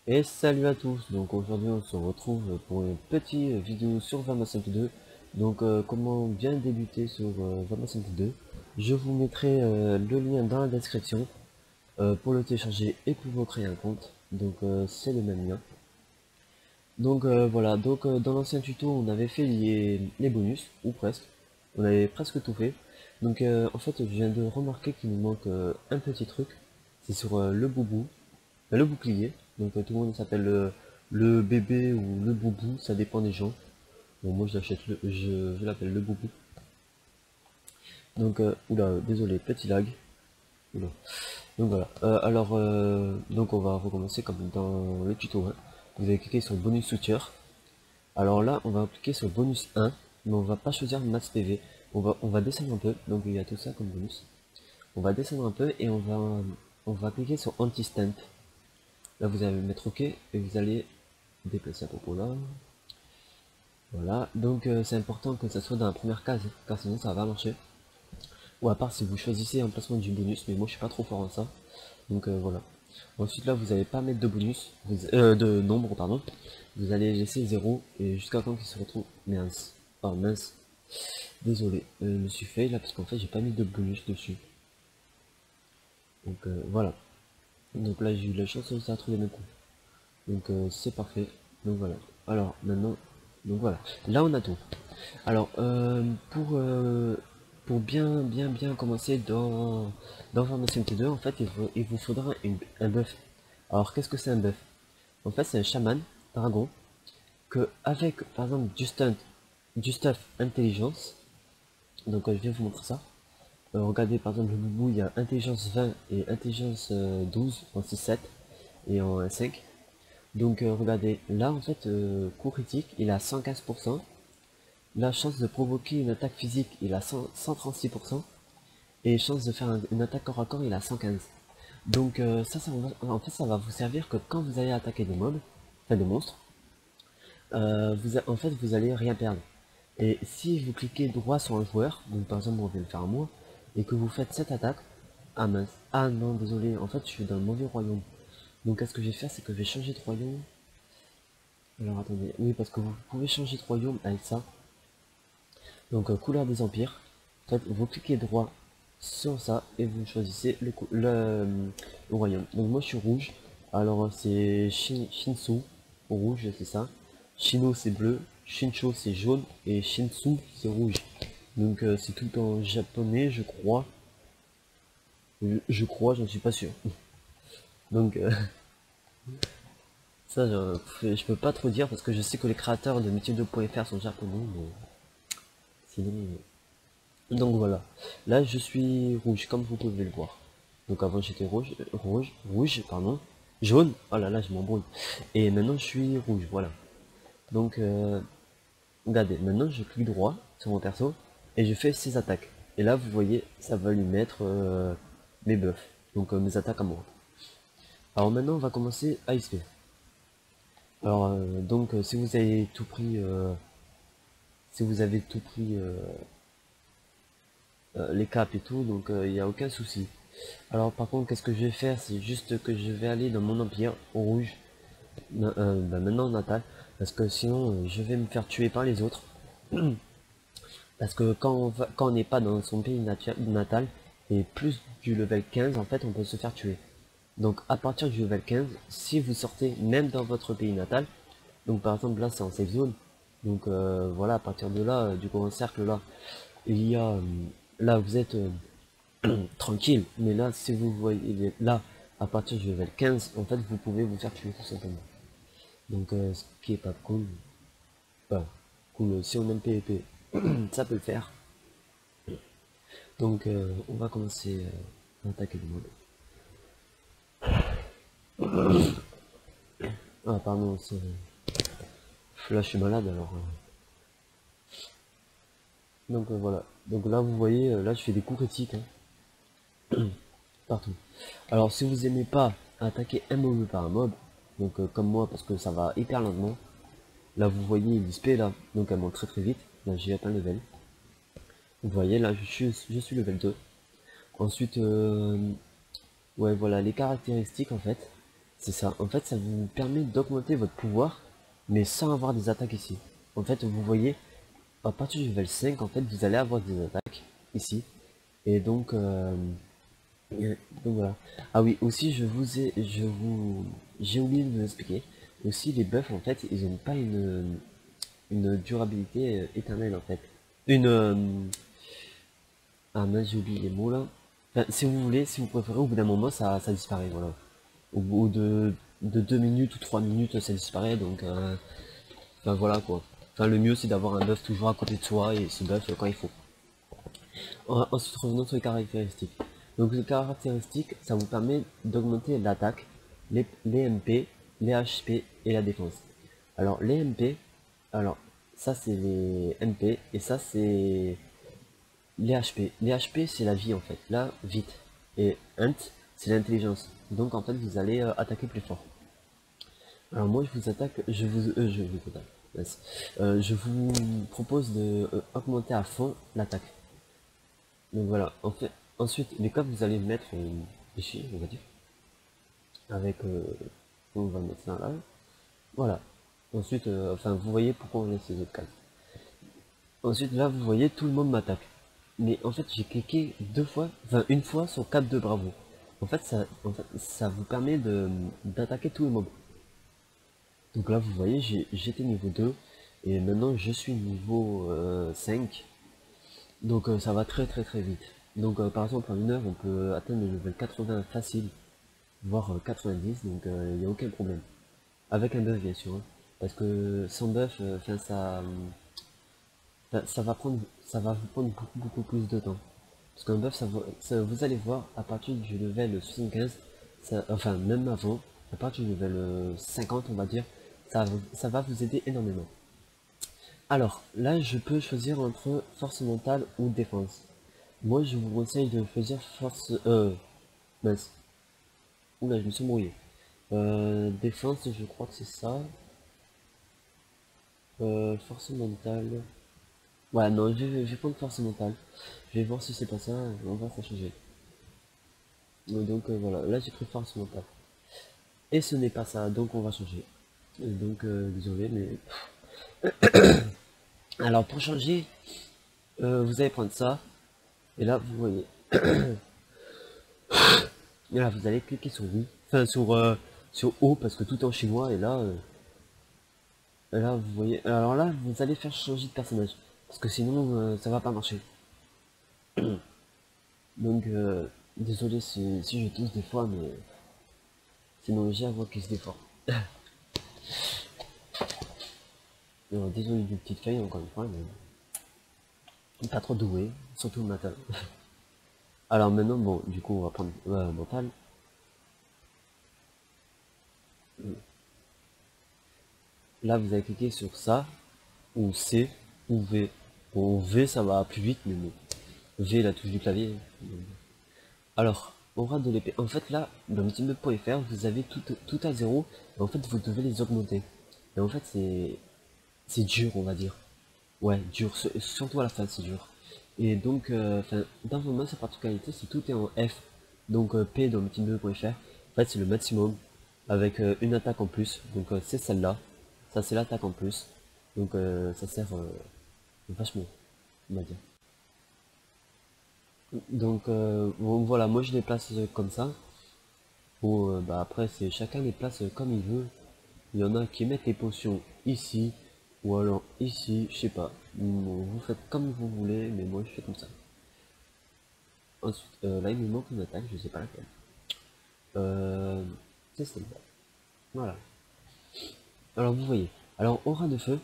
Et salut à tous, donc aujourd'hui on se retrouve pour une petite vidéo sur Vama 2. Donc comment bien débuter sur Vama 2. Je vous mettrai le lien dans la description pour le télécharger et pour vous créer un compte. Donc c'est le même lien. Donc voilà, donc dans l'ancien tuto on avait fait les bonus, ou presque. On avait presque tout fait. Donc en fait je viens de remarquer qu'il nous manque un petit truc. C'est sur le boubou. Le bouclier, donc tout le monde s'appelle le bébé ou le boubou, ça dépend des gens. Bon, moi je l'appelle le boubou. Donc, oula, désolé, petit lag. Oula. Donc voilà. Donc on va recommencer comme dans le tuto 1. Vous allez cliquer sur bonus soutien. Alors là, on va cliquer sur bonus 1, mais on va pas choisir max PV. On va descendre un peu, donc il y a tout ça comme bonus. On va descendre un peu et on va cliquer sur anti-stamp. Là, vous allez mettre OK et vous allez déplacer à propos là. Voilà, donc c'est important que ça soit dans la première case, car sinon ça va pas marcher. Ou à part si vous choisissez un placement du bonus, mais moi je suis pas trop fort en ça. Donc voilà. Ensuite là, vous n'allez pas mettre de bonus, de nombre, pardon. Vous allez laisser 0 et jusqu'à temps qu'il se retrouve. Mince. Oh mince. Désolé, je me suis fait là parce qu'en fait j'ai pas mis de bonus dessus. Donc voilà. Donc là j'ai eu la chance de ça trouver d'un coup. Donc c'est parfait. Donc voilà. Alors maintenant, donc voilà. Là on a tout. Alors, pour bien commencer dans Formation T2, en fait, il vous faudra un buff. Alors, qu'est-ce que c'est un buff? En fait, c'est un chaman, dragon, que avec, par exemple, du stuff intelligence, donc je vais vous montrer ça. Regardez, par exemple, le boubou, il y a intelligence 20 et intelligence 12 en 6-7 et en 5. Donc, regardez, là, en fait, coup critique, il a 115%. La chance de provoquer une attaque physique, il a 136%. Et chance de faire une attaque corps à corps, il a 115. Donc en fait, ça va vous servir que quand vous allez attaquer des mobs, enfin des monstres, en fait, vous allez rien perdre. Et si vous cliquez droit sur un joueur, donc par exemple, on vient de faire un moi, et que vous faites cette attaque, ah mince, ah non, désolé, en fait, je suis dans le mauvais royaume. Donc, ce que je vais faire, c'est que je vais changer de royaume. Alors, attendez, oui, parce que vous pouvez changer de royaume avec ça. Donc couleur des empires. En fait, vous cliquez droit sur ça et vous choisissez le royaume. Donc moi je suis rouge. Alors c'est Shinsu, rouge c'est ça. Shino c'est bleu, Shinsho c'est jaune et Shinsu c'est rouge. Donc c'est tout en japonais je crois. Je crois, j'en suis pas sûr. Donc ça je peux pas trop dire parce que je sais que les créateurs de métier2.fr sont japonais, mais sinon donc voilà, là je suis rouge comme vous pouvez le voir. Donc avant j'étais rouge, pardon, jaune, oh là là je m'embrouille. Et maintenant je suis rouge, voilà. Donc regardez, maintenant je clique droit sur mon perso et je fais ses attaques. Et là vous voyez, ça va lui mettre mes buffs, donc mes attaques à moi. Alors maintenant on va commencer à XP. Alors donc si vous avez tout pris, les caps et tout, donc il n'y a aucun souci. Alors par contre, qu'est-ce que je vais faire? C'est juste que je vais aller dans mon empire au rouge, maintenant natal, parce que sinon je vais me faire tuer par les autres. Parce que quand on n'est pas dans son pays natal, et plus du level 15, en fait, on peut se faire tuer. Donc à partir du level 15, si vous sortez même dans votre pays natal, donc par exemple là c'est en safe zone, donc voilà, à partir de là, du grand cercle là, il y a, là vous êtes tranquille. Mais là, si vous voyez là, à partir du level 15, en fait, vous pouvez vous faire tuer tout simplement. Donc, ce qui est pas cool. Enfin, cool, si on aime PvP, ça peut le faire. Donc, on va commencer à attaquer le monde. Ah, pardon, là, je suis malade alors. Donc, voilà. Donc là, vous voyez, là, je fais des coups critiques, partout. Alors, si vous aimez pas attaquer un mob par un mob, donc comme moi, parce que ça va hyper lentement, là, vous voyez l'XP là, donc elle monte très très vite. Là, j'ai atteint le level. Vous voyez, là, je suis level 2. Ensuite, ouais, voilà, les caractéristiques, en fait, C'est ça. En fait, ça vous permet d'augmenter votre pouvoir, mais sans avoir des attaques ici. En fait, vous voyez, à partir du level 5, en fait, vous allez avoir des attaques ici. Et donc voilà. Ah oui, aussi, j'ai oublié de vous expliquer. Aussi, les buffs, en fait, ils n'ont pas une durabilité éternelle, en fait. Une, ah mince, j'ai oublié les mots là. Enfin, si vous voulez, si vous préférez, au bout d'un moment, ça disparaît, voilà. Au bout de 2 minutes ou 3 minutes, ça disparaît, donc enfin voilà quoi. Enfin le mieux c'est d'avoir un buff toujours à côté de soi et ce buff quand il faut. Ensuite revenons sur les caractéristiques. Donc les caractéristiques, ça vous permet d'augmenter l'attaque, les MP, les HP et la défense. Alors les MP, alors ça c'est les MP et ça c'est les HP. Les HP c'est la vie en fait, là vite. Et Int c'est l'intelligence. Donc en fait vous allez attaquer plus fort. Alors moi je vous attaque, je vous attaque. Mince. Je vous propose de augmenter à fond l'attaque. Donc voilà, en fait, ensuite les codes vous allez mettre ici, on va dire, avec, on va mettre ça là, voilà. Ensuite, enfin vous voyez pourquoi on laisse ces autres cases. Ensuite là vous voyez tout le monde m'attaque. Mais en fait j'ai cliqué deux fois, enfin une fois sur 4 de bravo. En fait, ça vous permet d'attaquer tous les mobs. Donc là, vous voyez, j'étais niveau 2 et maintenant je suis niveau 5. Donc ça va très très très vite. Donc par exemple en une heure, on peut atteindre le level 80 facile, voire 90, donc il n'y a aucun problème. Avec un buff bien sûr, hein. Parce que sans buff, ça va vous prendre beaucoup plus de temps. Parce qu'un buff, vous allez voir, à partir du level 75, enfin même avant, à partir du level 50 on va dire, ça va vous aider énormément. Alors, là je peux choisir entre force mentale ou défense. Moi je vous conseille de choisir force... mince. Oula, je me suis brouillé. Défense, je crois que c'est ça. Force mentale... Ouais, non, je vais prendre force mentale. Je vais voir si c'est pas ça, on va ça changer. Donc voilà, là j'ai pris force mentale. Et ce n'est pas ça, donc on va changer. Donc désolé, mais... Alors pour changer, vous allez prendre ça. Et là, vous voyez. Et là, vous allez cliquer sur oui. Enfin, sur O, parce que tout est en chinois. Et là, vous voyez. Alors là, vous allez faire changer de personnage. Parce que sinon, ça va pas marcher. Donc, désolé si je tousse des fois, mais sinon j'ai à voix qui se défend. Alors, désolé d'une petite feuille, encore une fois, mais pas trop doué, surtout le matin. Alors maintenant, bon, du coup, on va prendre mental. Là, vous allez cliquer sur ça, ou C, ou V. Bon, V, ça va plus vite, mais bon. V, la touche du clavier. Alors, aura de l'épée. En fait, là, dans ultimate.fr, vous avez tout à zéro, et en fait, vous devez les augmenter. Et en fait, c'est dur, on va dire. Ouais, dur, surtout à la fin, c'est dur. Et donc, dans vos mains, sa particularité, c'est tout est en F. Donc, P dans ultimate.fr, en fait, c'est le maximum, avec une attaque en plus. Donc, c'est celle-là. Ça, c'est l'attaque en plus. Donc, ça sert vachement, on va dire. Donc bon, voilà, moi je les place comme ça. Bon, bah après c'est chacun les place comme il veut. Il y en a qui mettent les potions ici ou alors ici, je sais pas. Bon, vous faites comme vous voulez, mais moi je fais comme ça. Ensuite, là il me manque une attaque, je sais pas laquelle. Euh, c'est celle-là. Voilà. Alors vous voyez. Alors aura de feu,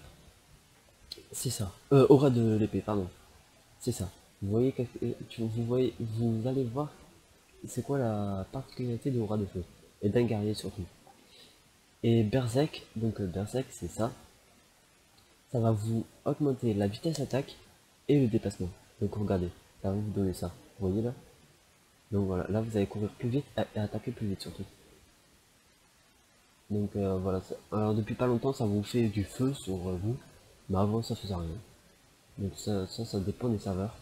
c'est ça. Aura de l'épée, pardon. C'est ça. Vous voyez, vous voyez, vous allez voir c'est quoi la particularité de Aura de Feu et d'un guerrier surtout. Et Berserk, donc Berserk c'est ça, ça va vous augmenter la vitesse attaque et le déplacement. Donc regardez, ça va vous donner ça, vous voyez là. Donc voilà, là vous allez courir plus vite et attaquer plus vite surtout. Donc voilà, alors depuis pas longtemps ça vous fait du feu sur vous, mais avant ça faisait rien. Donc ça dépend des serveurs.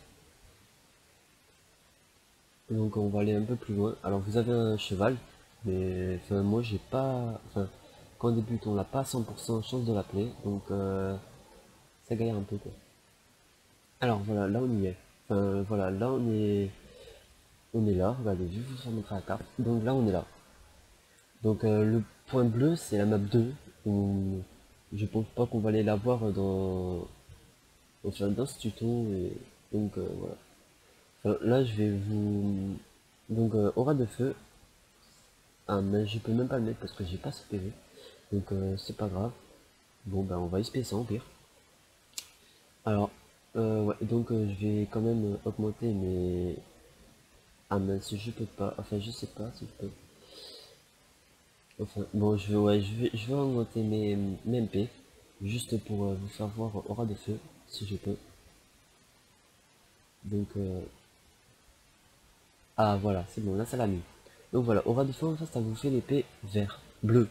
Donc on va aller un peu plus loin. Alors vous avez un cheval, Mais enfin, moi j'ai pas. Enfin, quand on débute, on n'a pas 100% chance de l'appeler, donc ça galère un peu quoi. Alors voilà, là on y est. Enfin voilà, là on est là. Regardez, je vais vous montrer la carte. Donc là on est là. Donc le point bleu c'est la map 2. Où je pense pas qu'on va aller la voir dans ce tuto. Et donc voilà. Enfin, là je vais vous. Donc aura de feu. Ah mais je peux même pas le mettre parce que j'ai pas ce PV. Donc c'est pas grave. Bon ben on va SP ça en pire. Alors ouais donc je vais quand même augmenter mes. Ah mince je peux pas. Enfin je sais pas si je peux. Enfin bon je vais ouais je vais augmenter mes MP. Juste pour vous faire voir aura de feu si je peux. Donc ah voilà c'est bon là ça l'a mis. Donc voilà aura de feu en fait ça vous fait l'épée vert, bleu.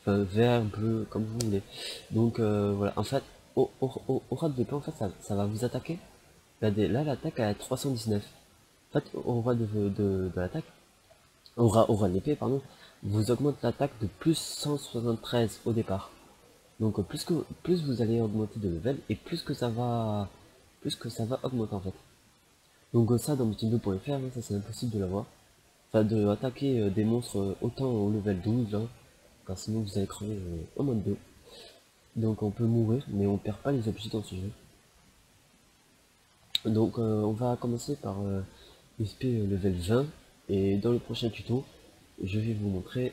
Enfin vert, bleu, comme vous voulez. Donc voilà en fait aura de feu en fait ça va vous attaquer. Regardez, là l'attaque est à 319. En fait, au roi de l'attaque, au roi de l'épée, pardon, vous augmente l'attaque de plus 173 au départ. Donc plus vous allez augmenter de level et plus que ça va augmenter en fait. Donc ça dans multi2.fr, hein, ça c'est impossible de l'avoir. Enfin de attaquer des monstres autant au level 12 hein, car sinon vous allez crever au moins de 2. Donc on peut mourir mais on perd pas les objets dans ce jeu. Donc on va commencer par SP level 20 et dans le prochain tuto je vais vous montrer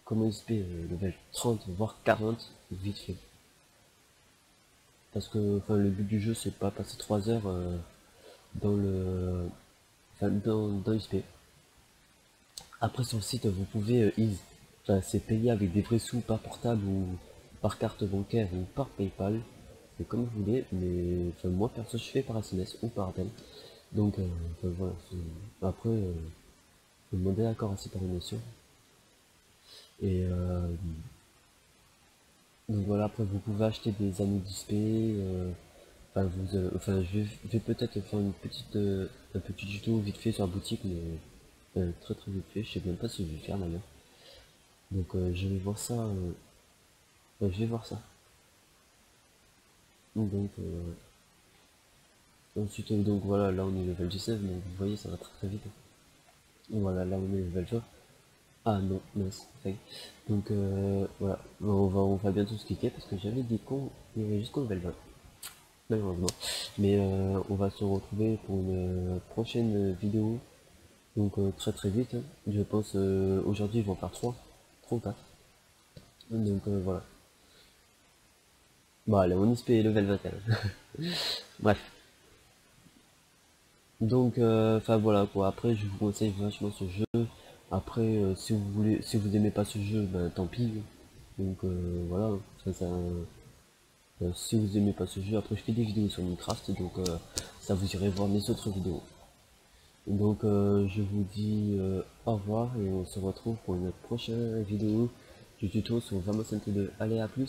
comment SP level 30 voire 40 vite fait. Parce que enfin, le but du jeu c'est pas passer 3 heures dans le enfin, dans SP. Après sur le site vous pouvez ease, enfin, c'est payé avec des vrais sous par portable ou par carte bancaire ou par PayPal. C'est comme vous voulez, mais enfin, moi perso je fais par SMS ou par appel. Donc enfin, voilà, après vous demandez l'accord assez par une sûr. Et donc voilà, après vous pouvez acheter des anneaux d'XP, enfin, enfin je vais peut-être faire un petit tuto vite fait sur la boutique, mais très très vite fait, je sais même pas si je vais faire d'ailleurs. Donc je vais voir ça, je vais voir ça. Donc ensuite, donc voilà, là on est level 19, donc vous voyez ça va très très vite. Voilà, là on est level 20. Ah non, mince, fail. Donc voilà, on va bientôt se cliquer parce que j'avais dit qu'on irait jusqu'au level 20. Malheureusement. Mais on va se retrouver pour une prochaine vidéo. Donc très très vite. Hein. Je pense aujourd'hui ils vont faire 3 ou 4. Donc voilà. Bon allez, on espère level 21. Bref. Donc enfin voilà quoi. Après je vous conseille vachement ce jeu. Après si vous voulez, si vous aimez pas ce jeu, ben tant pis. Donc voilà. Si vous aimez pas ce jeu, après je fais des vidéos sur Minecraft, donc ça vous irez voir mes autres vidéos. Donc je vous dis au revoir et on se retrouve pour une prochaine vidéo du tuto sur Vamos MT2. Allez à plus.